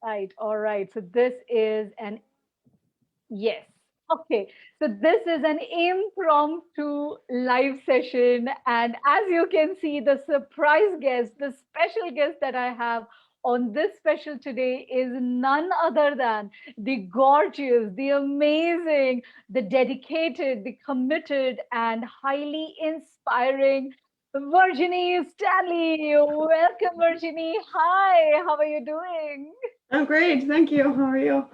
Right. All right. So this is an yes. Okay. So this is an impromptu live session. And as you can see, the surprise guest, the special guest that I have on this special today is none other than the gorgeous, the amazing, the dedicated, the committed, and highly inspiring Virginie Stanley. Welcome, Virginie. Hi. How are you doing? I'm great, thank you. How are you?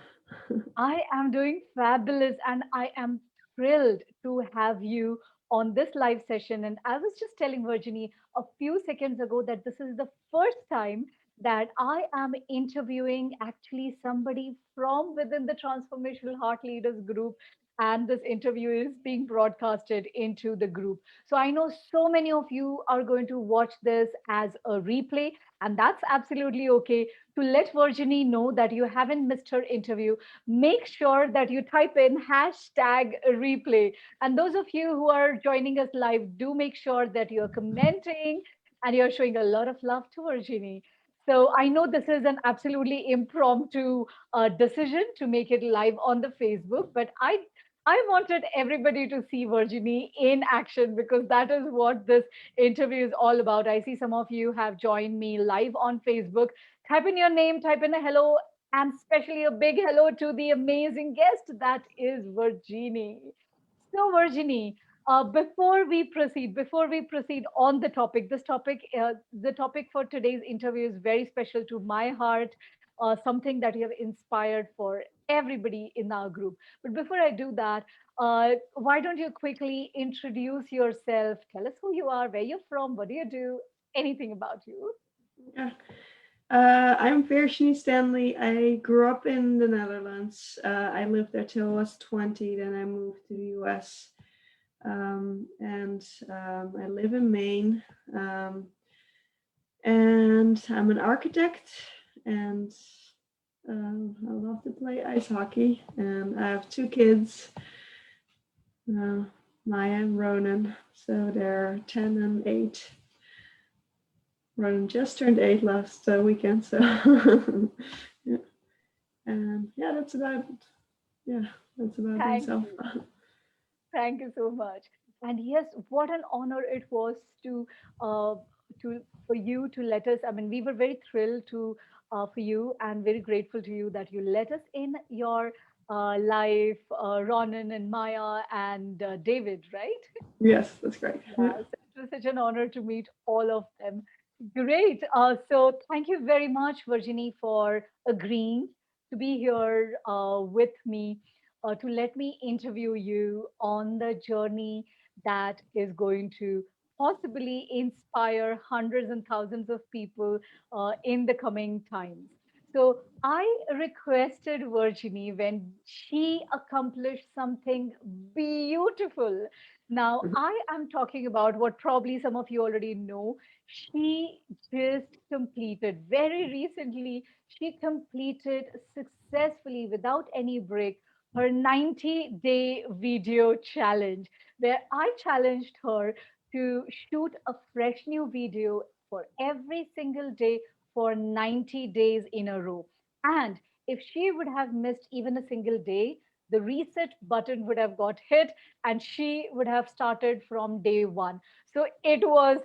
I am doing fabulous and I am thrilled to have you on this live session. And I was just telling Virginie a few seconds ago that this is the first time that I am interviewing actually somebody from within the Transformational Heart Leaders group. And this interview is being broadcasted into the group. So I know so many of you are going to watch this as a replay, and that's absolutely okay. To let Virginie know that you haven't missed her interview, make sure that you type in hashtag replay. And those of you who are joining us live, do make sure that you're commenting and you're showing a lot of love to Virginie. So I know this is an absolutely impromptu decision to make it live on the Facebook, but I wanted everybody to see Virginie in action because that is what this interview is all about. I see some of you have joined me live on Facebook. Type in your name, type in a hello, and especially a big hello to the amazing guest that is Virginie. So, Virginie, before we proceed on the topic, the topic for today's interview is very special to my heart. Something that you have inspired for everybody in our group. But before I do that, why don't you quickly introduce yourself? Tell us who you are, where you're from, what do you do, anything about you. Yeah. I'm Virginie Stanley. I grew up in the Netherlands. I lived there till I was 20. Then I moved to the US. And I live in Maine. And I'm an architect. And I love to play ice hockey. And I have two kids, uh, Maya and Ronan. So they're 10 and 8. Ronan just turned 8 last weekend, so yeah, and yeah, yeah, that's about Thank myself. you. Thank you so much. And yes, what an honor it was to uh, for you to let us. I mean, we were very thrilled to for you and very grateful to you that you let us in your life, Ronan and Maya and David, right? Yes, that's great. Yeah. Yeah, so it was such an honor to meet all of them. Great. So thank you very much, Virginie, for agreeing to be here with me to let me interview you on the journey that is going to possibly inspire hundreds and thousands of people in the coming times. So I requested Virginie when she accomplished something beautiful. Now, I am talking about what probably some of you already know. She just completed, very recently, she completed successfully without any break her 90-day video challenge, where I challenged her to shoot a fresh new video for every single day for 90 days in a row. And if she would have missed even a single day, the reset button would have got hit and she would have started from day one. So it was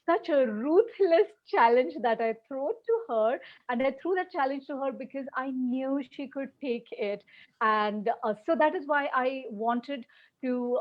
such a ruthless challenge that I threw to her. And I threw that challenge to her because I knew she could take it. And so that is why I wanted to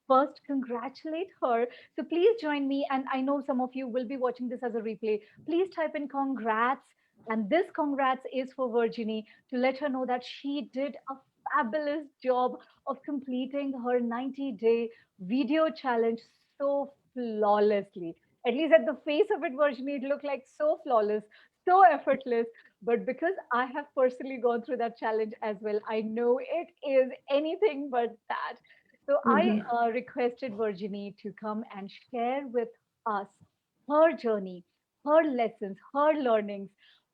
first congratulate her. So please join me. And I know some of you will be watching this as a replay. Please type in congrats. And this congrats is for Virginie to let her know that she did a fabulous job of completing her 90-day video challenge so flawlessly. At least at the face of it, Virginie, it looked like so flawless, so effortless. But because I have personally gone through that challenge as well, I know it is anything but that. So I Mhm. requested Virginie to come and share with us her journey, her lessons, her learnings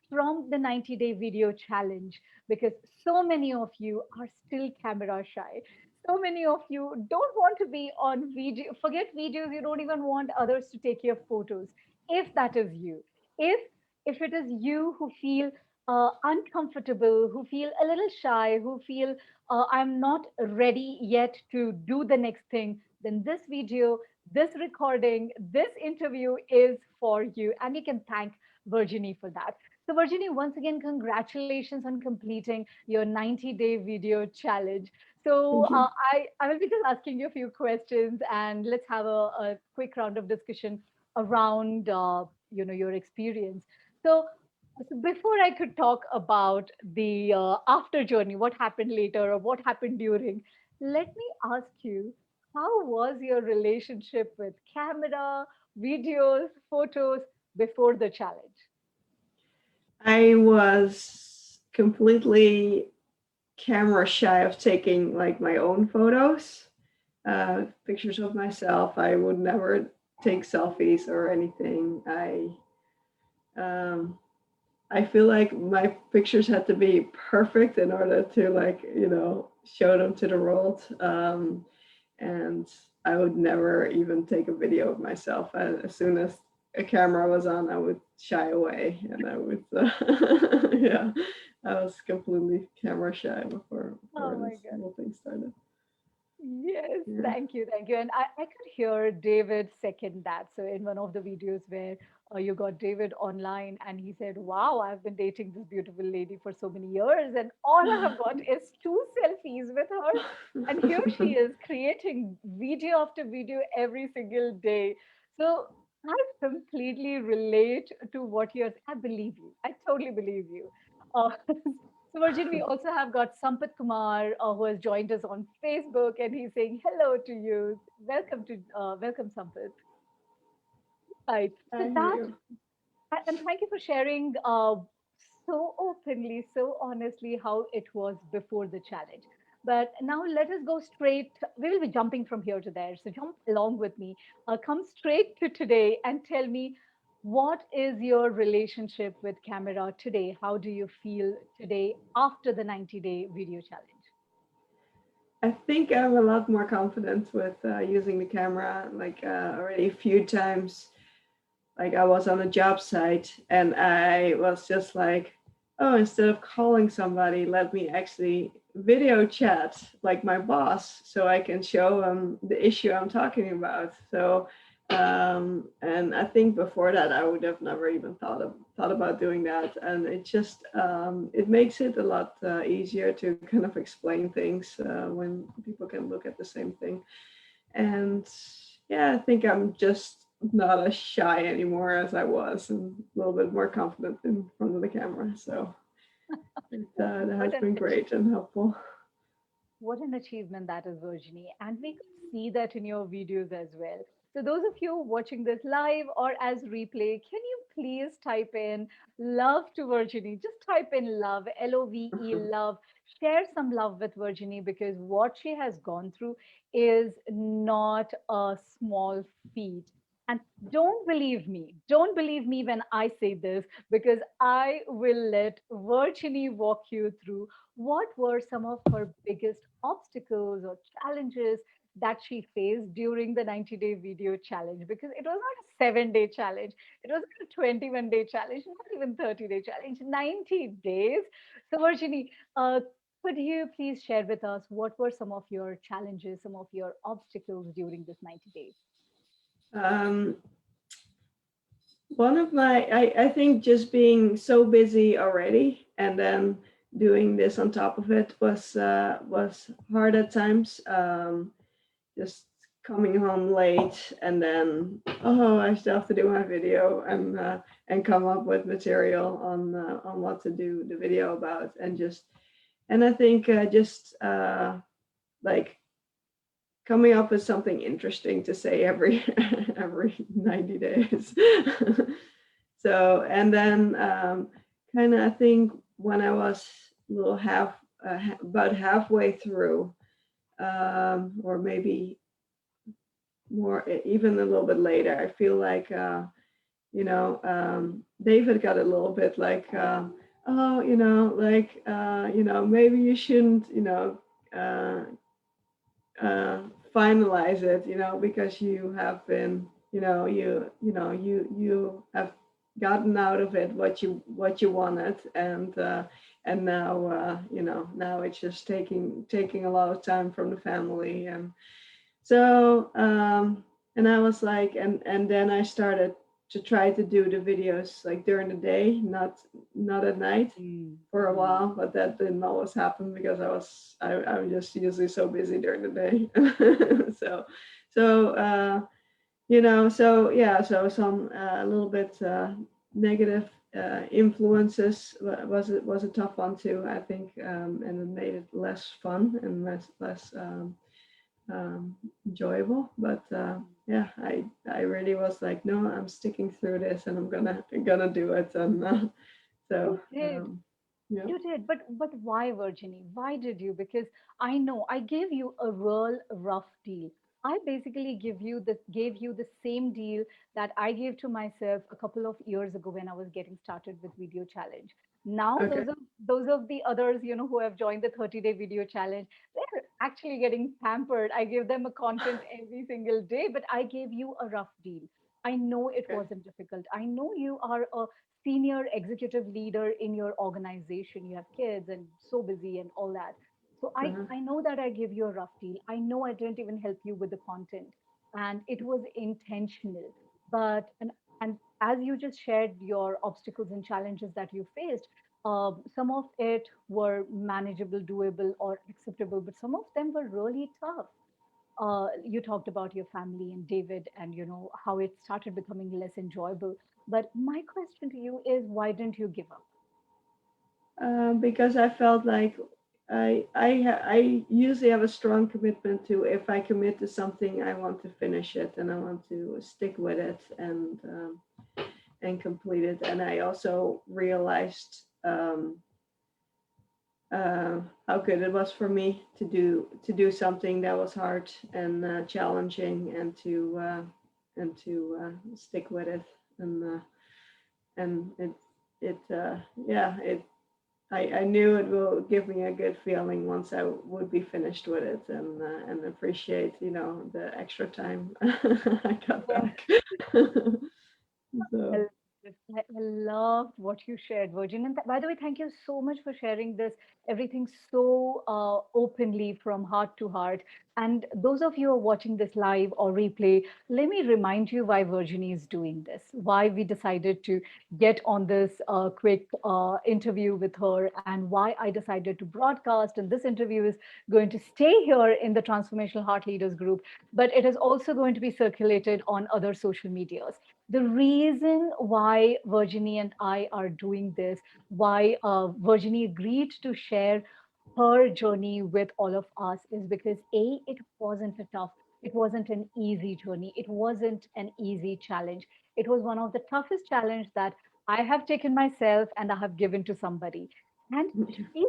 from the 90-day video challenge because so many of you are still camera shy. So many of you don't want to be on video, forget videos, you don't even want others to take your photos. If that is you, if if it is you who feel uncomfortable, who feel a little shy, who feel I'm not ready yet to do the next thing, then this video, this recording, this interview is for you. And you can thank Virginie for that. So, Virginie, once again, congratulations on completing your 90-day video challenge. So, Thank you. I will be just asking you a few questions and let's have a quick round of discussion around your experience. So, before I could talk about the after journey, what happened later or what happened during, let me ask you, how was your relationship with camera, videos, photos before the challenge? I was completely camera shy of taking like my own photos, pictures of myself. I would never take selfies or anything. Um, I feel like my pictures had to be perfect in order to like, show them to the world. And I would never even take a video of myself. As soon as a camera was on, I would shy away, and I would, yeah, I was completely camera shy before Oh my this God. whole thing started. Yes, Yeah. thank you, thank you. And I could hear David second that. So in one of the videos where you got David online and he said, wow, I've been dating this beautiful lady for so many years and all I have got is two selfies with her. And here she is creating video after video every single day. So I completely relate to what you're, I believe you. I totally believe you. So, Virgin, we also have got Sampath Kumar, who has joined us on Facebook, and he's saying hello to you. Welcome, Sampath. Right. So I hear that, you. and thank you for sharing so openly, so honestly how it was before the challenge. But now let us go straight. We will be jumping from here to there. So jump along with me. Come straight to today and tell me what is your relationship with camera today? How do you feel today after the 90-day video challenge? I think I'm a lot more confident with using the camera. Like already a few times, like I was on a job site and I was just like, oh, instead of calling somebody, let me actually video chat like my boss so I can show them the issue I'm talking about. So, and I think before that I would have never even thought about doing that. And it just it makes it a lot easier to kind of explain things when people can look at the same thing. And yeah, I think I'm just not as shy anymore as I was, and a little bit more confident in front of the camera. So that What has an been great and helpful. What an achievement that is, Virginie. And we could see that in your videos as well. So, those of you watching this live or as replay, can you please type in love to Virginie? Just type in love, LOVE, love. Share some love with Virginie because what she has gone through is not a small feat. And don't believe me when I say this because I will let Virginie walk you through what were some of her biggest obstacles or challenges that she faced during the 90-day video challenge? Because it was not a 7-day challenge, it was not a 21-day challenge, not even 30-day challenge, 90 days. So, Virginie, could you please share with us what were some of your challenges, some of your obstacles during this 90 days? um, One of my, I think just being so busy already and then doing this on top of it was hard at times. Just coming home late and then oh I still have to do my video and come up with material on what to do the video about and I think just like coming up with something interesting to say every every 90 days. So and then kind of I think when I was a little about halfway through or maybe more even a little bit later I feel like David got a little bit like oh maybe you shouldn't uh, finalize it because you have been you have gotten out of it what you wanted, and now now it's just taking a lot of time from the family. And so and I was like, and then I started to try to do the videos like during the day, not at night, Mm, for a mm. while, but that didn't always happen because I'm just usually so busy during the day. So yeah, so some a little bit negative influences was a tough one too, I think, and it made it less fun and less enjoyable. But yeah, I really was like, no, I'm sticking through this, and I'm gonna do it. And so You did. yeah. You did, but why, Virginie? Why did you? Because I know I gave you a real rough deal. I basically gave you the same deal that I gave to myself a couple of years ago when I was getting started with video challenge. Now Okay. those of the others, who have joined the 30-day video challenge, they're actually getting pampered. I give them a content every single day, but I gave you a rough deal. I know it Okay. wasn't difficult. I know you are a senior executive leader in your organization. You have kids and so busy and all that. So I, Uh-huh. I know that I give you a rough deal. I know I didn't even help you with the content, and it was intentional. And as you just shared your obstacles and challenges that you faced, some of it were manageable, doable, or acceptable, but some of them were really tough. You talked about your family and David, and how it started becoming less enjoyable. But my question to you is, why didn't you give up? Because I felt like I usually have a strong commitment to, if I commit to something, I want to finish it and I want to stick with it, and complete it. And I also realized how good it was for me to do something that was hard and challenging, and to stick with it. And it yeah, I knew it will give me a good feeling once I would be finished with it, and appreciate the extra time I got Yes. back. I So I loved what you shared, Virgin. And by the way, thank you so much for sharing this, everything so openly from heart to heart. And those of you who are watching this live or replay, let me remind you why Virginie is doing this, why we decided to get on this quick interview with her, and why I decided to broadcast. And this interview is going to stay here in the Transformational Heart Leaders group, but it is also going to be circulated on other social medias. The reason why Virginie and I are doing this, why Virginie agreed to share her journey with all of us, is because it wasn't a tough, it wasn't an easy journey, it wasn't an easy challenge. It was one of the toughest challenge that I have taken myself and I have given to somebody. And she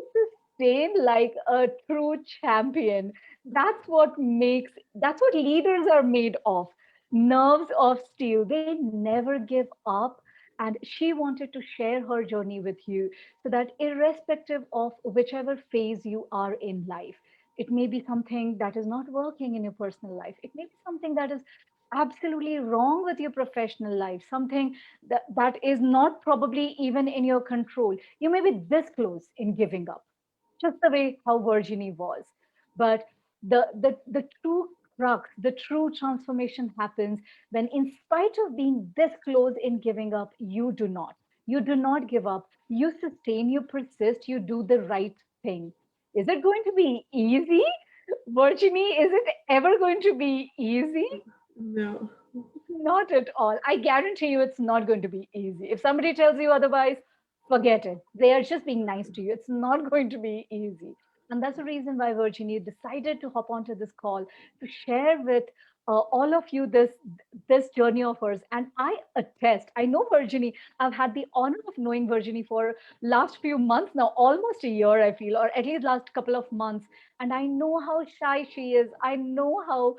sustained like a true champion. That's what leaders are made of, nerves of steel. They never give up. And she wanted to share her journey with you so that irrespective of whichever phase you are in life, it may be something that is not working in your personal life, it may be something that is absolutely wrong with your professional life, something that is not probably even in your control. You may be this close in giving up, just the way how Virginie was. But the true crux, the true transformation happens when, in spite of being this close in giving up, you do not. You do not give up. You sustain, you persist, you do the right thing. Is it going to be easy? Virginie, is it ever going to be easy? no. Not at all. I guarantee you it's not going to be easy. If somebody tells you otherwise, forget it. They are just being nice to you. It's not going to be easy. And that's the reason why Virginie decided to hop onto this call to share with all of you this journey of hers. And I attest, I know Virginie. I've had the honor of knowing Virginie for last few months now, almost a year, I feel, or at least last couple of months. And I know how shy she is. I know how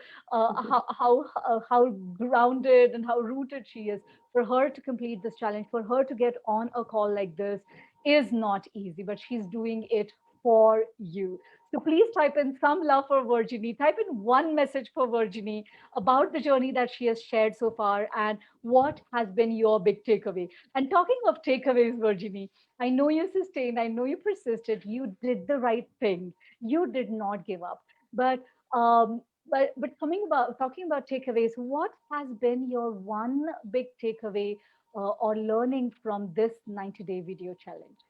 grounded and how rooted she is. For her to complete this challenge, for her to get on a call like this is not easy, but she's doing it for you. So please type in some love for Virginie. Type in one message for Virginie about the journey that she has shared so far and what has been your big takeaway. And talking of takeaways, Virginie, I know you sustained, I know you persisted, you did the right thing. You did not give up. But but coming about talking about takeaways, what has been your one big takeaway or learning from this 90-day video challenge?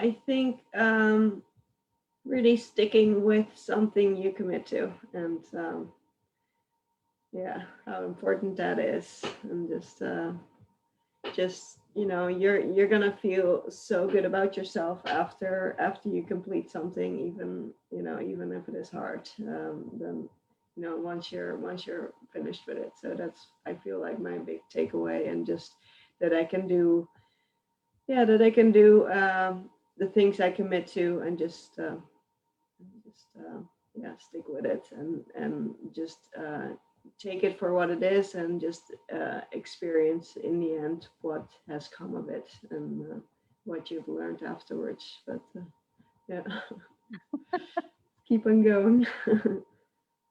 I think really sticking with something you commit to, and yeah, how important that is, and just you're gonna feel so good about yourself after you complete something, even even if it is hard. Then once you're finished with it. So that's, I feel like, my big takeaway, and just that I can do, yeah, that I can do the things I commit to, and just yeah, stick with it, and just take it for what it is, and just experience in the end what has come of it, and what you've learned afterwards. But yeah, keep on going.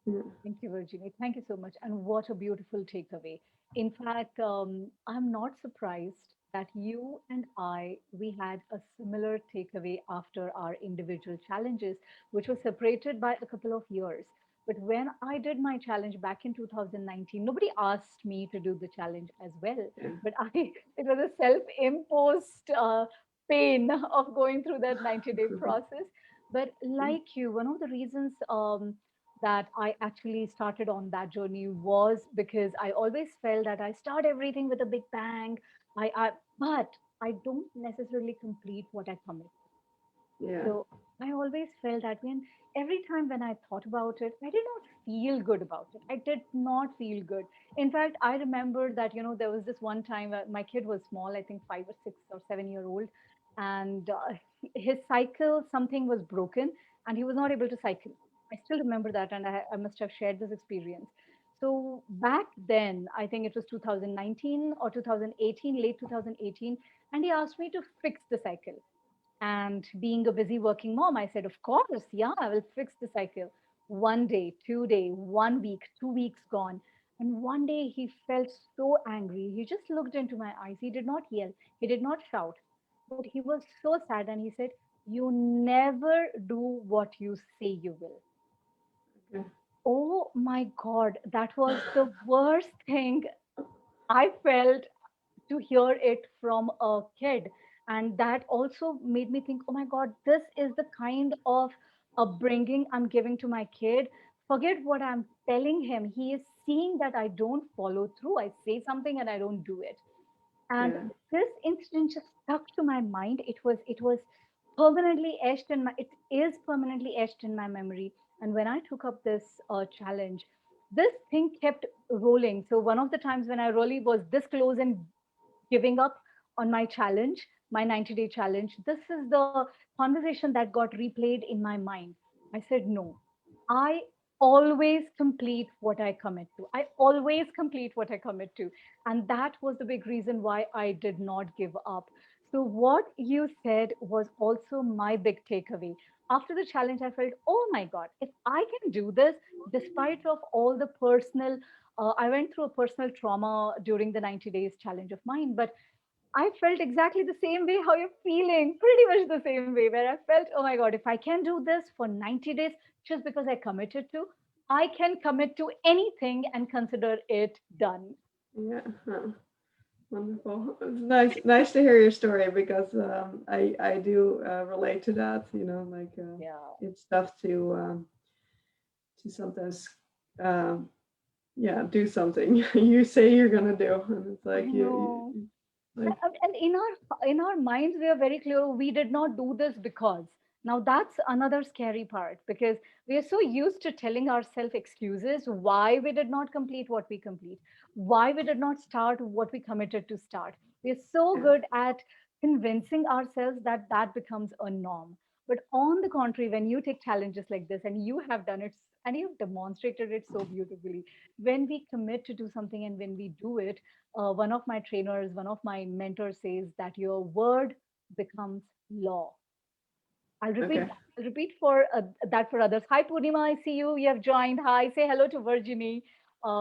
Yeah. Thank you, Virginie. Thank you so much. And what a beautiful takeaway. In fact, I'm not surprised that you and we had a similar takeaway after our individual challenges, which was separated by a couple of years. But when I did my challenge back in 2019, nobody asked me to do the challenge as well. Yeah. But it was a self-imposed pain of going through that 90-day process. But like you, one of the reasons that I actually started on that journey was because I always felt that I start everything with a big bang. But I don't necessarily complete what I commit. Yeah. So I always felt that when every time when I thought about it, I did not feel good about it. I did not feel good. In fact, I remember that, there was this one time my kid was small, I think 5 or 6 or 7 year old, and his cycle, something was broken and he was not able to cycle. I still remember that, and I must have shared this experience. So back then, I think it was 2019 or 2018, late 2018, and he asked me to fix the cycle. And being a busy working mom, I said, of course, yeah, I will fix the cycle. One day, 2 day, 1 week, 2 weeks gone. And one day he felt so angry. He just looked into my eyes. He did not yell, he did not shout, but he was so sad. And he said, you never do what you say you will. Okay. Oh my God, that was the worst thing I felt to hear it from a kid. And that also made me think, oh my God, this is the kind of upbringing I'm giving to my kid. Forget what I'm telling him. He is seeing that I don't follow through. I say something and I don't do it. And Yeah. this incident just stuck to my mind. It was permanently etched in my it is permanently etched in my memory. And when I took up this challenge, this thing kept rolling. So one of the times when I really was this close and giving up on my challenge, my 90-day challenge, this is the conversation that got replayed in my mind. I said, no, I always complete what I commit to. I always complete what I commit to. And that was the big reason why I did not give up. So, what you said was also my big takeaway. After the challenge, I felt, oh my God, if I can do this, despite of all the personal I went through a personal trauma during the 90 days challenge of mine, but I felt exactly the same way how you're feeling, pretty much the same way, where I felt, oh my God, if I can do this for 90 days just because I committed to, I can commit to anything and consider it done. Yeah. Huh. Wonderful. It's nice to hear your story, because I do relate to that. Like, Yeah. it's tough to sometimes, um, yeah, do something you say you're gonna do, and it's I like know. like, And in our minds we are very clear we did not do this because. Now that's another scary part because we are so used to telling ourselves excuses why we did not complete what we complete, why we did not start what we committed to start. We are so yeah, good at convincing ourselves that that becomes a norm. But on the contrary, when you take challenges like this and you have done it and you've demonstrated it so beautifully, when we commit to do something and when we do it, one of my trainers, one of my mentors says that your word becomes law. I'll repeat Okay. that. I'll repeat for that for others. Hi, Purnima. I see you. You have joined. Hi. Say hello to Virginie.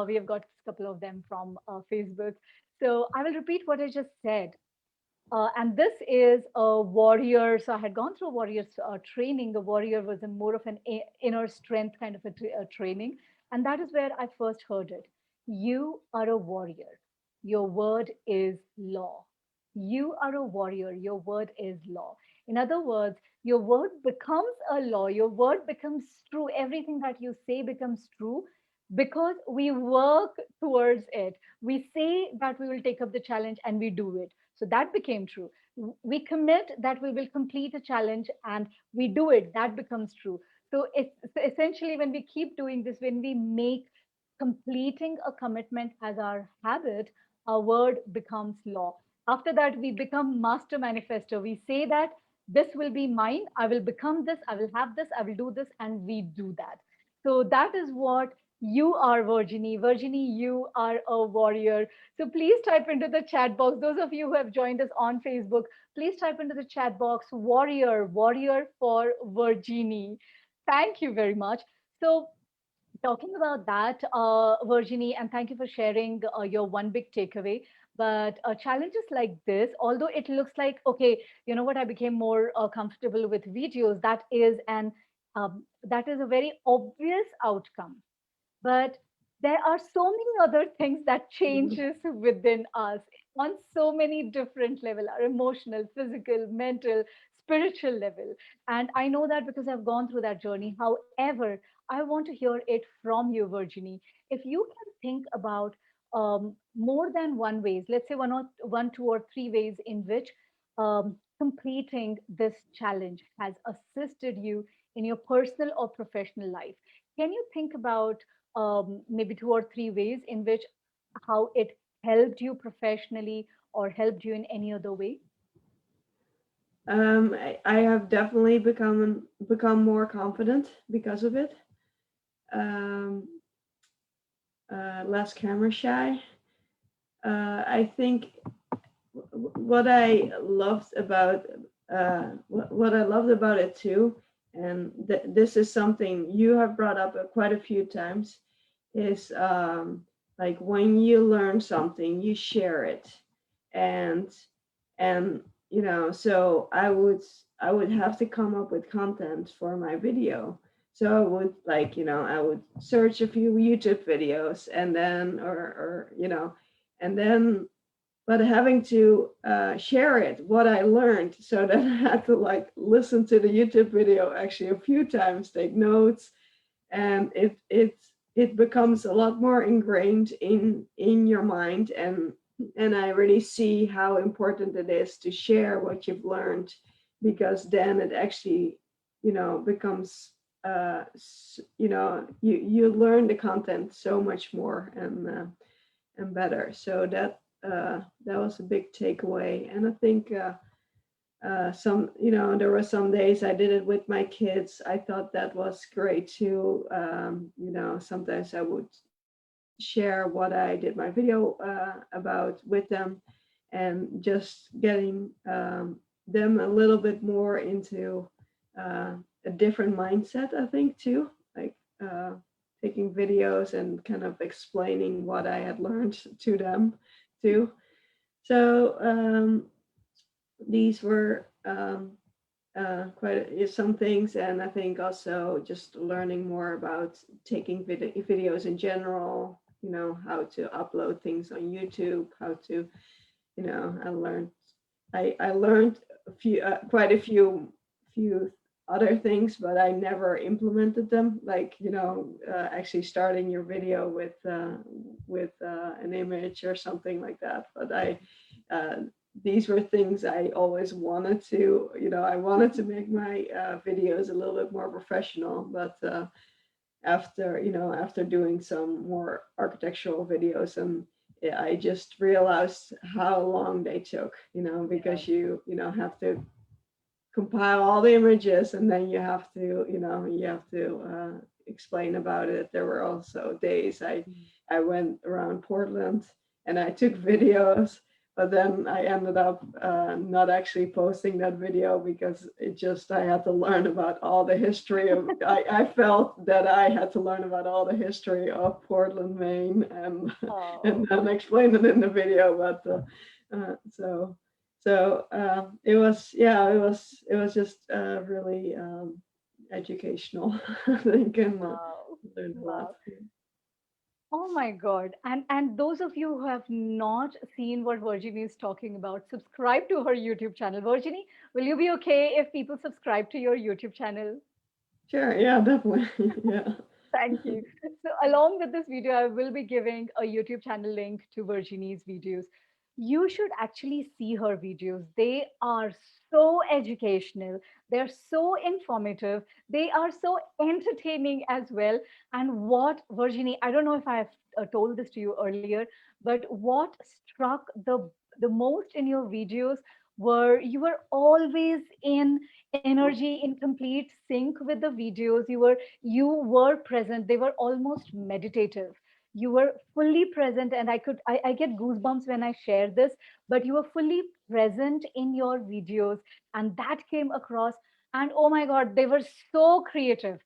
We have got a couple of them from Facebook. So I will repeat what I just said. And this is a warrior. So I had gone through a warrior training. The warrior was a more of an inner strength kind of a training. And that is where I first heard it. You are a warrior. Your word is law. You are a warrior. Your word is law. In other words, your word becomes a law. Your word becomes true. Everything that you say becomes true because we work towards it. We say that we will take up the challenge and we do it. So that became true. We commit that we will complete a challenge and we do it. That becomes true. So essentially, when we keep doing this, when we make completing a commitment as our habit, our word becomes law. After that, we become master manifesto. We say that this will be mine. I will become this. I will have this. I will do this. And we do that. So that is what you are, Virginie. Virginie, you are a warrior. So please type into the chat box. Those of you who have joined us on Facebook, please type into the chat box warrior, warrior for Virginie. Thank you very much. So, talking about that, Virginie, and thank you for sharing your one big takeaway. But challenges like this, although it looks like, okay, you know what, I became more comfortable with videos, that is a very obvious outcome, but there are so many other things that Mhm. changes within us on so many different level, our emotional, physical, mental, spiritual level. And I know that because I've gone through that journey. However, I want to hear it from you, Virginie. If you can think about more than one ways, let's say one, two, or three ways in which completing this challenge has assisted you in your personal or professional life. Can you think about maybe two or three ways in which how it helped you professionally or helped you in any other way? I have definitely become more confident because of it. Um, Less camera shy. I think what I loved about what I loved about it too, and this is something you have brought up quite a few times, is like when you learn something, you share it, and and so I would have to come up with content for my video. So I would I would search a few YouTube videos and then or and then but having to share it what I learned, so that I had to like listen to the YouTube video actually a few times, take notes, and it becomes a lot more ingrained in your mind, and I really see how important it is to share what you've learned, because then it actually becomes you learn the content so much more and better. So that was a big takeaway. And I think there were some days I did it with my kids. I thought that was great too. Sometimes I would share what I did my video about with them, and just getting them a little bit more into a different mindset, I think too, like taking videos and kind of explaining what I had learned to them too. So these were quite some things, and I think also just learning more about taking videos in general. How to upload things on YouTube, how to I learned a few quite a few other things, but I never implemented them. Like actually starting your video with an image or something like that. But uh, these were things I always wanted to. I wanted to make my videos a little bit more professional, but after doing some more architectural videos, and yeah, I just realized how long they took, Yeah. because you have to compile all the images, and then you have to explain about it. There were also days I went around Portland and I took videos But then I ended up not actually posting that video because I had to learn about all the history of, I felt that I had to learn about all the history of Portland, Maine, and Oh, then explain it in the video. But so, it was, yeah, it was just really educational, I think, and wow. learned a lot. Wow. Oh my God. And those of you who have not seen what Virginie is talking about, subscribe to her YouTube channel. Virginie, will you be okay if people subscribe to your YouTube channel? Sure, yeah, definitely. Yeah. Thank you. So, along with this video, I will be giving a YouTube channel link to Virginie's videos. You should actually see her videos. They are so educational, they're so informative, they are so entertaining as well. And what, Virginie, I don't know if I've told this to you earlier, but what struck the most in your videos were you were always in energy, in complete sync with the videos. You were present. They were almost meditative. You were fully present, and I get goosebumps when I share this, but you were fully present in your videos, and that came across. And oh my God, they were so creative.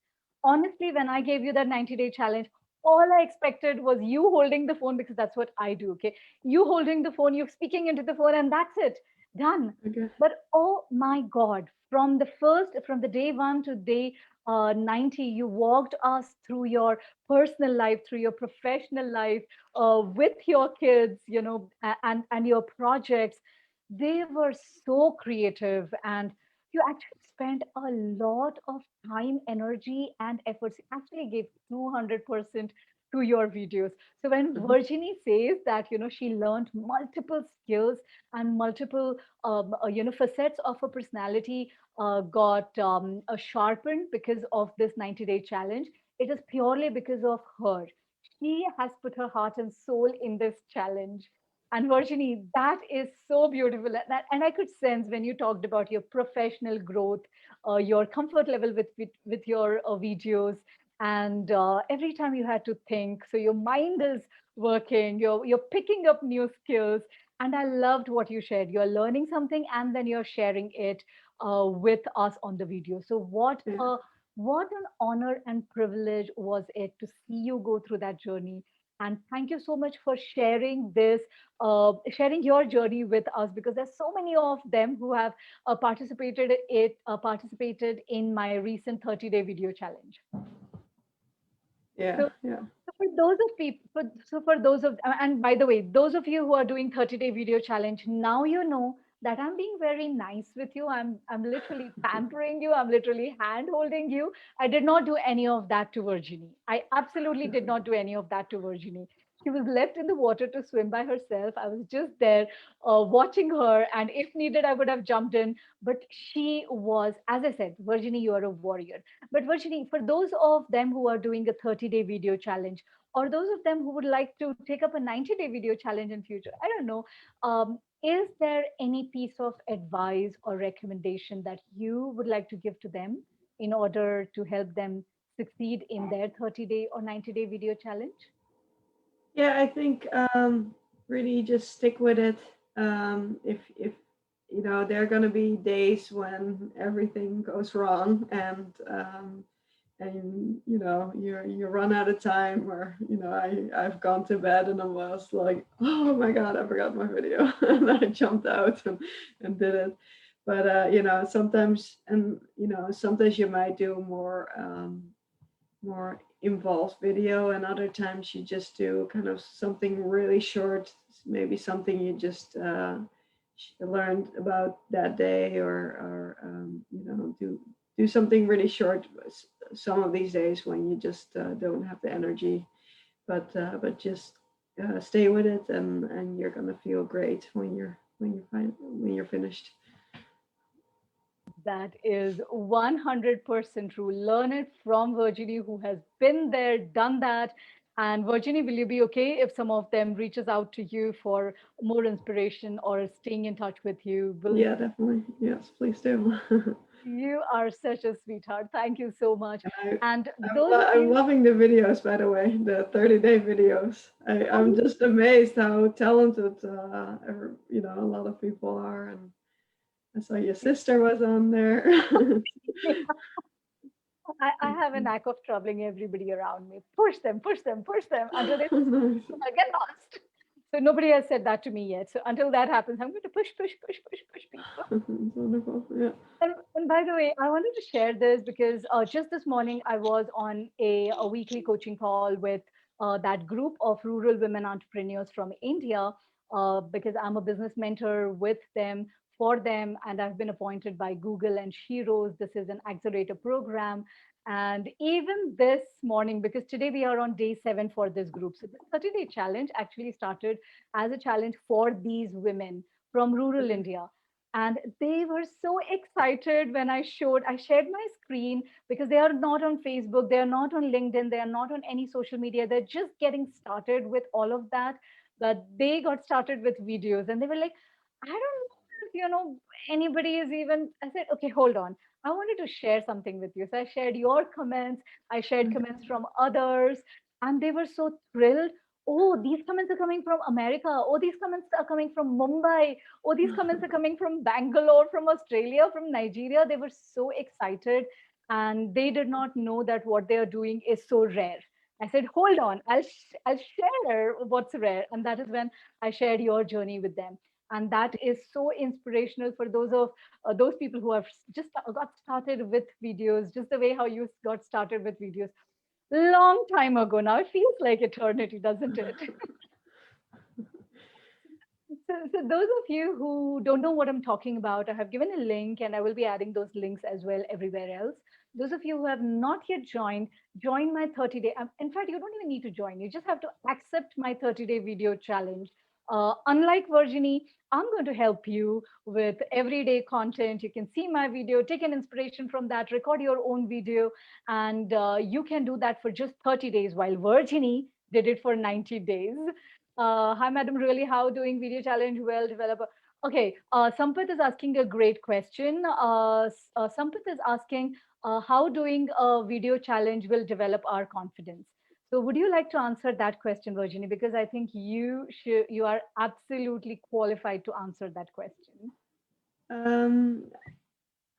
Honestly, when I gave you that 90-day challenge, all I expected was you holding the phone, because that's what I do. Okay. You holding the phone, you speaking into the phone, and that's it. Done. Okay. But oh my God, from the day one to day 90, you walked us through your personal life, through your professional life, with your kids, and your projects. They were so creative, and you actually spent a lot of time, energy, and efforts. You actually gave 200% to your videos. So when Mhm. Virginie says that, she learned multiple skills and multiple, facets of her personality got sharpened because of this 90-day challenge, it is purely because of her. She has put her heart and soul in this challenge. And Virginie, that is so beautiful. And I could sense when you talked about your professional growth, your comfort level with your videos, and every time you had to think. So your mind is working, you're picking up new skills. And I loved what you shared. You're learning something and then you're sharing it with us on the video. So Yeah. what an honor and privilege was it to see you go through that journey. And thank you so much for sharing sharing your journey with us, because there's so many of them who have participated in my recent 30-day video challenge. Yeah. So, Yeah. so for those of people, for those of, and by the way, those of you who are doing 30-day video challenge, now you know that I'm being very nice with you. I'm literally pampering you. I'm literally hand holding you. I did not do any of that to Virginie. I absolutely did not do any of that to Virginie. She was left in the water to swim by herself. I was just there watching her, and if needed, I would have jumped in. But she was, as I said, Virginie, you are a warrior. But Virginie, for those of them who are doing a 30-day video challenge, or those of them who would like to take up a 90-day video challenge in future, I don't know, is there any piece of advice or recommendation that you would like to give to them in order to help them succeed in their 30-day or 90-day video challenge? Yeah, I think really just stick with it. If there are gonna be days when everything goes wrong, and you run out of time, or I've gone to bed and I was like, oh my god, I forgot my video, and I jumped out and did it. But sometimes you might do more involved video, and other times you just do kind of something really short, maybe something you just learned about that day, or do something really short some of these days when you just don't have the energy, but just stay with it, and you're gonna feel great when you're finished. That is 100% true. Learn it from Virginie, who has been there, done that. And Virginie, will you be okay if some of them reaches out to you for more inspiration or staying in touch with you? Will Yeah, definitely, yes, please do. You are such a sweetheart. Thank you so much. And And those of I'm you, loving the videos, by the way, the 30-day videos. I'm oh, just amazed how talented, a lot of people are. And I saw your sister was on there. I have a knack of troubling everybody around me. Push them until they Nice. get lost. So nobody has said that to me yet. So until that happens, I'm going to push people. It's wonderful. Yeah. And by the way, I wanted to share this because just this morning I was on a weekly coaching call with that group of rural women entrepreneurs from India because I'm a business mentor with them, for them, and I've been appointed by Google and Sheroes. This is an accelerator program. And even this morning, because today we are on day 7 for this group. So this 30-day challenge actually started as a challenge for these women from rural India, and they were so excited when I shared my screen because they are not on Facebook, they are not on LinkedIn, they are not on any social media, they're just getting started with all of that. But they got started with videos and they were like, I don't know if anybody is even. I said, okay, hold on, I wanted to share something with you. So I shared your comments, I shared comments from others, and they were so thrilled. Oh, these comments are coming from America. Oh, these comments are coming from Mumbai. Oh, these comments are coming from Bangalore, from Australia, from Nigeria. They were so excited and they did not know that what they are doing is so rare. I said, hold on, I'll share what's rare. And that is when I shared your journey with them. And that is so inspirational for those people who have just got started with videos, just the way how you got started with videos long time ago. Now it feels like eternity, doesn't it? So those of you who don't know what I'm talking about, I have given a link and I will be adding those links as well everywhere else. Those of you who have not yet joined, join my 30-day. In fact, you don't even need to join. You just have to accept my 30-day video challenge. Unlike Virginie, I'm going to help you with everyday content. You can see my video, take an inspiration from that, record your own video, and you can do that for just 30 days, while Virginie did it for 90 days. Hi, madam. Really, how doing video challenge well, developer? Okay, Sampath is asking a great question. Sampath is asking how doing a video challenge will develop our confidence. So, would you like to answer that question, Virginie? Because I think you are absolutely qualified to answer that question. Um,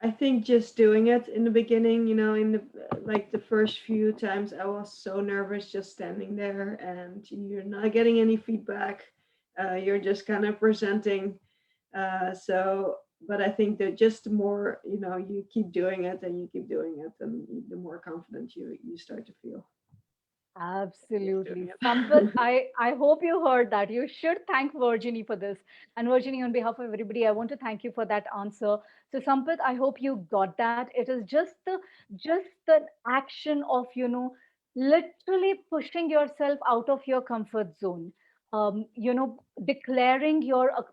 I think just doing it in the beginning, in the like the first few times, I was so nervous just standing there, and you're not getting any feedback. You're just kind of presenting. So, but I think that just the more you keep doing it and you keep doing it, and the more confident you start to feel. Just doing Absolutely. Sampath, it. I hope you heard that. You should thank Virginie for this. And Virginie, on behalf of everybody, I want to thank you for that answer. So Sampath, I hope you got that. It is just the action of, literally pushing yourself out of your comfort zone. Declaring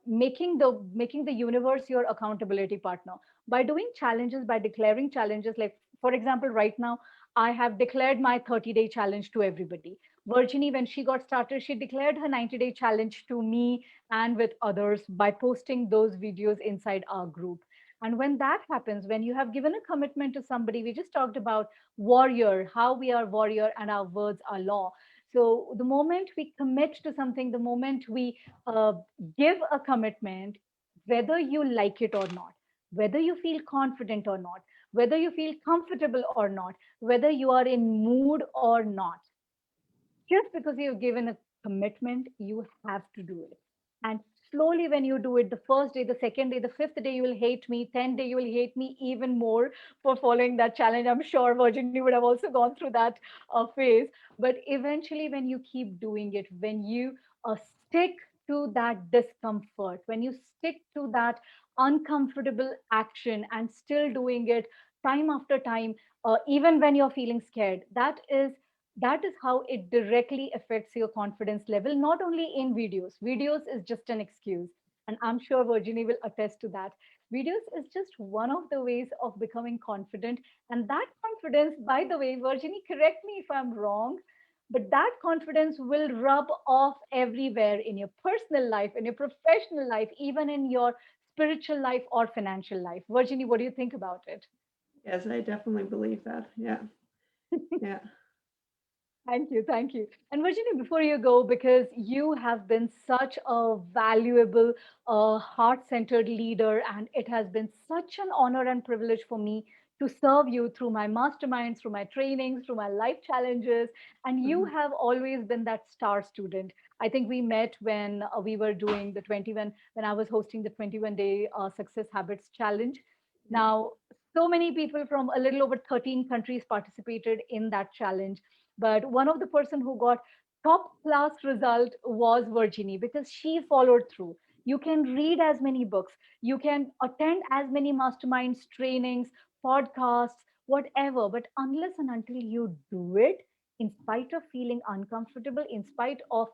making the universe your accountability partner by doing challenges, by declaring challenges. Like, for example, right now, I have declared my 30-day challenge to everybody. Virginie, when she got started, she declared her 90-day challenge to me and with others by posting those videos inside our group. And when that happens, when you have given a commitment to somebody, we just talked about warrior, how we are warrior and our words are law. So the moment we commit to something, the moment we give a commitment, whether you like it or not, whether you feel confident or not, whether you feel comfortable or not, whether you are in mood or not, just because you've given a commitment, you have to do it. And slowly, when you do it, the first day, the second day, the fifth day, you will hate me. 10th day, you will hate me even more for following that challenge. I'm sure Virginie would have also gone through that phase. But eventually, when you keep doing it, when you stick to that discomfort, when you stick to that uncomfortable action and still doing it time after time, even when you're feeling scared, that is how it directly affects your confidence level, not only in videos is just an excuse, and I'm sure Virginie will attest to that. Videos is just one of the ways of becoming confident, and that confidence, by the way, Virginie, correct me if I'm wrong, but that confidence will rub off everywhere in your personal life, in your professional life, even in your spiritual life or financial life. Virginie, what do you think about it? Yes, I definitely believe that. Yeah. Yeah. Thank you. Thank you. And Virginie, before you go, because you have been such a valuable, heart centered leader, and it has been such an honor and privilege for me to serve you through my masterminds, through my trainings, through my life challenges. And you Mhm. have always been that star student. I think we met when we were doing the 21, when I was hosting the 21-day Success Habits Challenge. Yeah. Now, so many people from a little over 13 countries participated in that challenge, but one of the person who got top class result was Virginie because she followed through. You can read as many books, you can attend as many masterminds, trainings, podcasts, whatever, but unless and until you do it, in spite of feeling uncomfortable, in spite of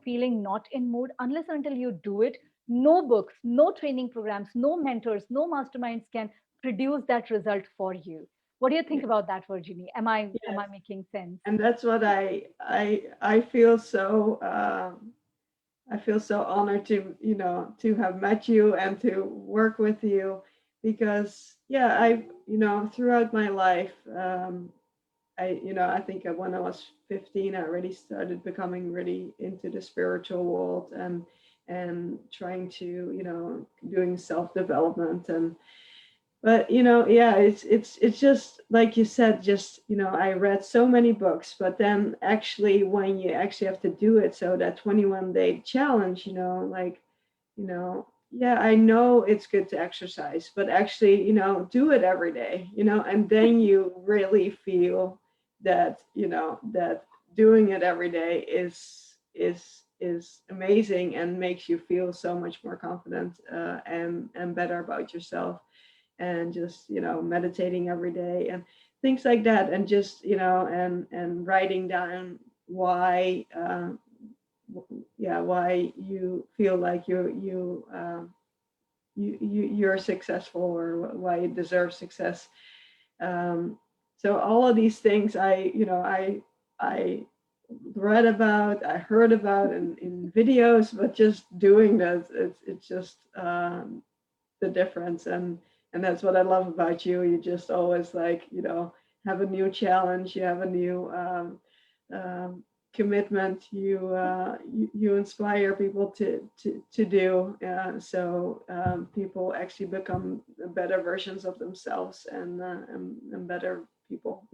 feeling not in mood, unless and until you do it, no books, no training programs, no mentors, no masterminds can produce that result for you. What do you think Yeah. about that, Virginie? Am I Yes. making sense? And that's what I feel so I feel so honored to, to have met you and to work with you because yeah, throughout my life, I think when I was 15, I already started becoming really into the spiritual world and trying to, doing self-development. And but yeah, it's just like you said, just I read so many books, but then actually when you actually have to do it, so that 21-day challenge, like, yeah, I know it's good to exercise, but actually, do it every day, and then you really feel that, that doing it every day is amazing and makes you feel so much more confident, and better about yourself, and just meditating every day and things like that, and just and writing down why, yeah, why you feel like you're successful, or why you deserve success. um, so all of these things I read about, I heard about in videos, but just doing this, it's just the difference. And that's what I love about you. You just always, like, have a new challenge, you have a new um, commitment, you inspire people to do, so people actually become better versions of themselves, and better people.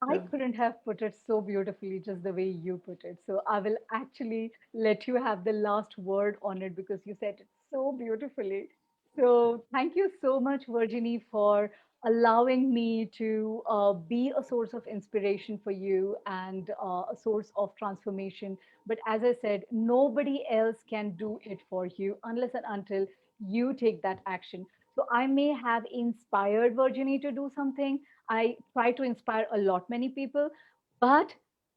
I So couldn't have put it so beautifully just the way you put it. So I will actually let you have the last word on it because you said it so beautifully. So thank you so much, Virginie, for allowing me to be a source of inspiration for you and a source of transformation. But as I said, nobody else can do it for you unless and until you take that action. So I may have inspired Virginie to do something. I try to inspire a lot many people, but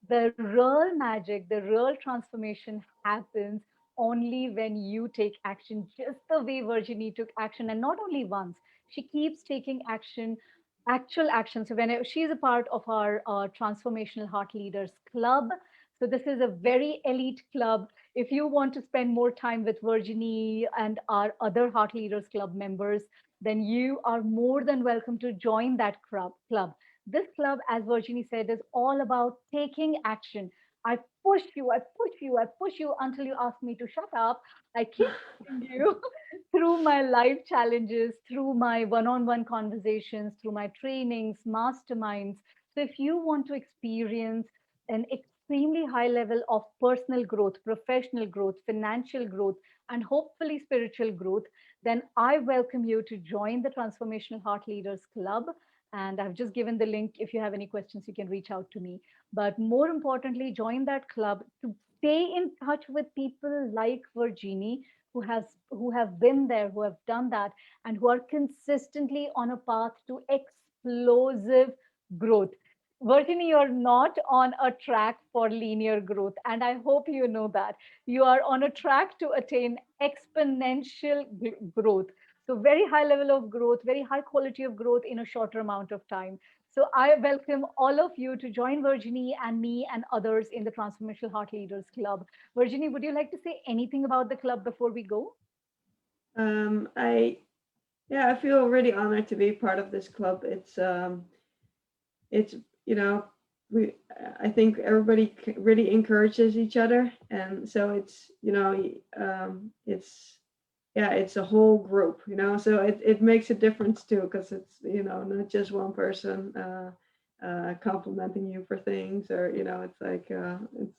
the real magic, the real transformation happens only when you take action, just the way Virginie took action, and not only once. She keeps taking action, actual action. So when she's a part of our transformational heart leaders club. So this is a very elite club. If you want to spend more time with Virginie and our other heart leaders club members, then you are more than welcome to join that club. This club, as Virginie said, is all about taking action. I push you, I push you, I push you until you ask me to shut up. I keep pushing you through my life challenges, through my one on one conversations, through my trainings, masterminds. So, if you want to experience an extremely high level of personal growth, professional growth, financial growth, and hopefully spiritual growth, then I welcome you to join the Transformational Heart Leaders Club. And I've just given the link. If you have any questions, you can reach out to me. But more importantly, join that club to stay in touch with people like Virginie, who have been there, who have done that, and who are consistently on a path to explosive growth. Virginie, you're not on a track for linear growth, and I hope you know that. You are on a track to attain exponential growth. So, very high level of growth, very high quality of growth in a shorter amount of time. So I welcome all of you to join Virginie and me and others in the Transformational Heart Leaders Club. Virginie, would you like to say anything about the club before we go? I Yeah, I feel really honored to be part of this club. It's you know we I think everybody really encourages each other, and so it's it's yeah, it's a whole group, so it makes a difference too, because it's not just one person complimenting you for things, or it's like it's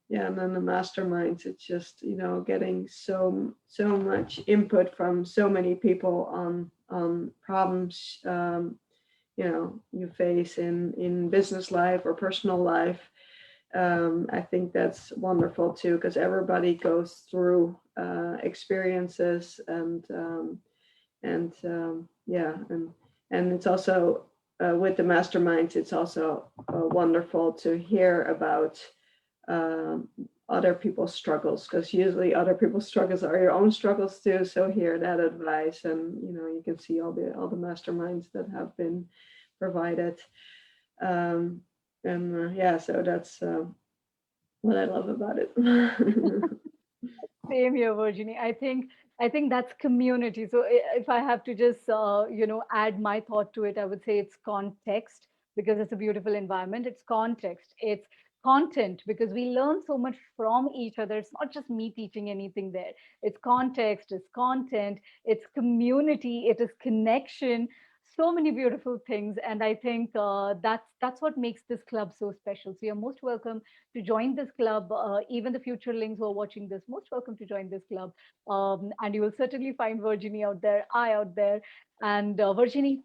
yeah. And then the masterminds, it's just getting so much input from so many people on problems you face in business life or personal life. I think that's wonderful too, because everybody goes through experiences, and yeah, and it's also with the masterminds, it's also wonderful to hear about um, other people's struggles, because usually other people's struggles are your own struggles too. So hear that advice, and you can see all the masterminds that have been provided. um, and yeah, so that's what I love about it. Same here, Virginie. I think that's community. So if I have to just add my thought to it, I would say it's context, because it's a beautiful environment. It's context. It's content, because we learn so much from each other. It's not just me teaching anything there. It's context, it's content, it's community, it is connection. So many beautiful things, and I think that's what makes this club so special. So you're most welcome to join this club. Even the future links who are watching this, most welcome to join this club. And you will certainly find Virginie out there, I out there. And Virginie,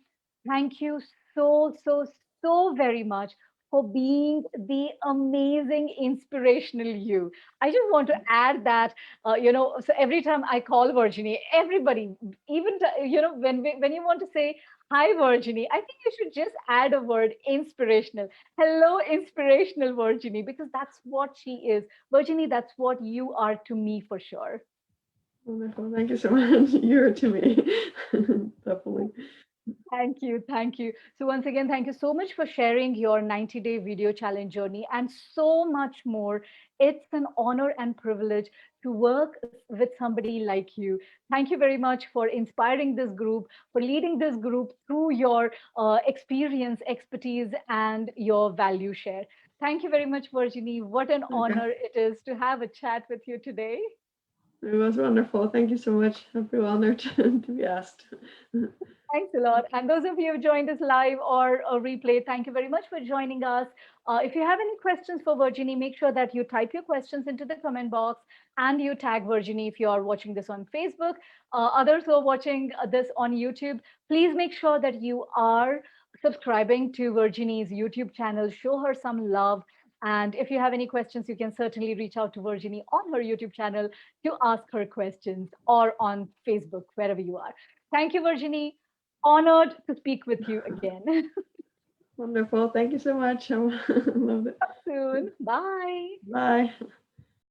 thank you so, so, so very much for being the amazing, inspirational you. I just want to add that, so every time I call Virginie, everybody, even, when you want to say, hi, Virginie, I think you should just add a word, inspirational. Hello, inspirational Virginie, because that's what she is. Virginie, that's what you are to me for sure. Wonderful. Thank you so much. You're to me. Definitely. Thank you. Thank you. So, once again, thank you so much for sharing your 90-day video challenge journey and so much more. It's an honor and privilege to work with somebody like you. Thank you very much for inspiring this group, for leading this group through your experience, expertise, and your value share. Thank you very much, Virginie. What an Okay. honor it is to have a chat with you today. It was wonderful. Thank you so much. I feel honored to be asked. Thanks a lot. And those of you who joined us live or a replay, thank you very much for joining us. If you have any questions for Virginie, make sure that you type your questions into the comment box and you tag Virginie if you are watching this on Facebook. Others who are watching this on YouTube, please make sure that you are subscribing to Virginie's YouTube channel. Show her some love. And if you have any questions, you can certainly reach out to Virginie on her YouTube channel to ask her questions, or on Facebook, wherever you are. Thank you, Virginie. Honored to speak with you again. Wonderful. Thank you so much. I loved it. Soon. Bye. Bye.